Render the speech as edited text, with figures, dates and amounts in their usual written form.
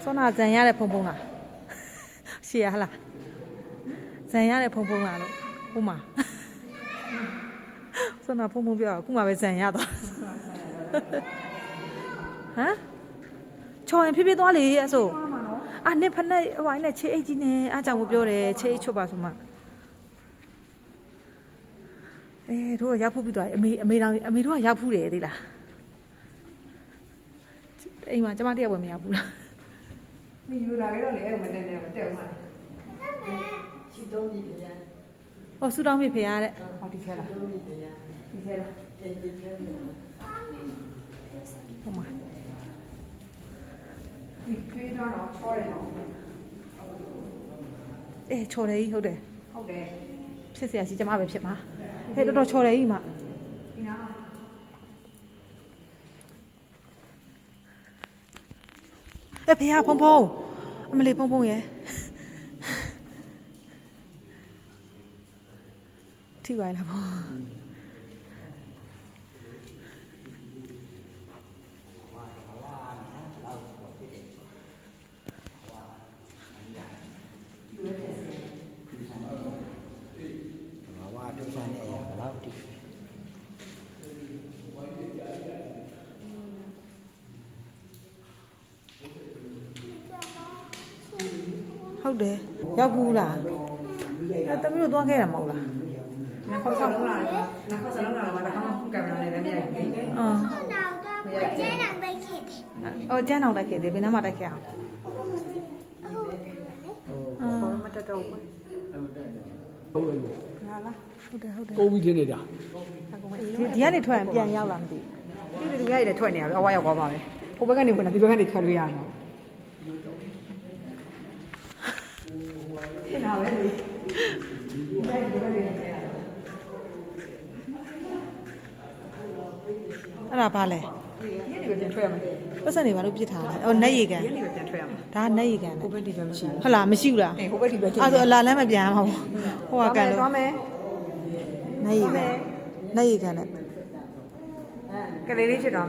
ဆောနာဇန်ရတဲ့ဖုံဖုံလားရှေ့ရဟလားဇန်ရတဲ့ဖုံဖုံလားလို့ဟိုမှာဆောနာဖုံဖုံပြောအခုမှပဲဇန်ရသွားဟမ်ချော်ရင်ဖြည်းဖြည်းသွားလေအဲ့ဆိုအာနှစ်ဖက်နဲ့ဟိုင်းနဲ့ချေအိတ်ကြီးနဲ့အားကြောင့်ကိုပြောတယ်ချေအိတ်ချွတ်ပါဆိုမှတို့ကရောက်ဖူးပြီးသွားအမေတို့ကရောက်ဖူးတယ်သိလားအိမ်မှာကျမတယောက်ပဲမရောက်ဘူးလားမယူလာခဲ့တော့လေအဲ့မနဲ့နဲ့မတက်ဘူးမှာချီတုံးပြီးပြန်ဟောဆူတောင်းပြီဖေရတဲ့ဟောဒီခဲလားဒီခဲလားဒီခဲဟိုမှာဒီခဲတော့ချောတယ်နော်ချော်တယ်ကြီးဟုတ်တယ်ဖြစ်เสียရှိကျမပဲဖြစ်မှာတော်တော်ချော်တယ်ကြီးမှာဒီနာဖေရဖုံဖုံအမလေးဖုံဖုံရယ်ထိပါလားဘောဟုတ်တယ်ရောက်ဘူးလားတမီးတို့သွားခဲ့တာမဟုတ်လားခေါက်ဆောက်လာတယ်နာခေါက်ဆောက်လာတော့ဘာမှကင်မရာနဲ့လည်းမရိုက်ဘူးကျန်းအောင်တိုက်ခဲ့တယ်ကျန်းအောင်တိုက်ခဲ့တယ်ဘယ်နှမ်းမှတိုက်ခဲ့အောင်ဘောမတက်တော့ဘူးဟုတ်တယ်ဟာလားဟုတ်တယ်ကိုပြီးထင်းနေတာဒီကနေထွက်ရင်ပြန်ရောက်လာမသိဘူးဒီလူကြီးတွေထွက်နေရပြီအဝါရောက်သွားပါပဲဟိုဘက်ကနေဝင်လာဒီဘက်ကနေထွက်လို့ရအောင်ဖြစ်လာပဲလေအဲ့ဒါဘာလဲဒီနေ့ပြန်ထွက်ရမယ်ပတ်စံနေဘာလို့ပြစ်ထားလဲနက်ရီကန်ဒီနေ့ပြန်ထွက်ရမှာဒါနက်ရီကန် ဟိုဘက်ဒီဘက်မရှိဘူးဟုတ်လားမရှိဘူးလားဟိုဘက်ဒီဘက်အဲ့ဆိုအလာလမ်းမပြန်မှာဘူးဟိုကကန်လို့သွားမယ်နက်ရီကန်နဲ့ကလေးလေးဖြစ်တော့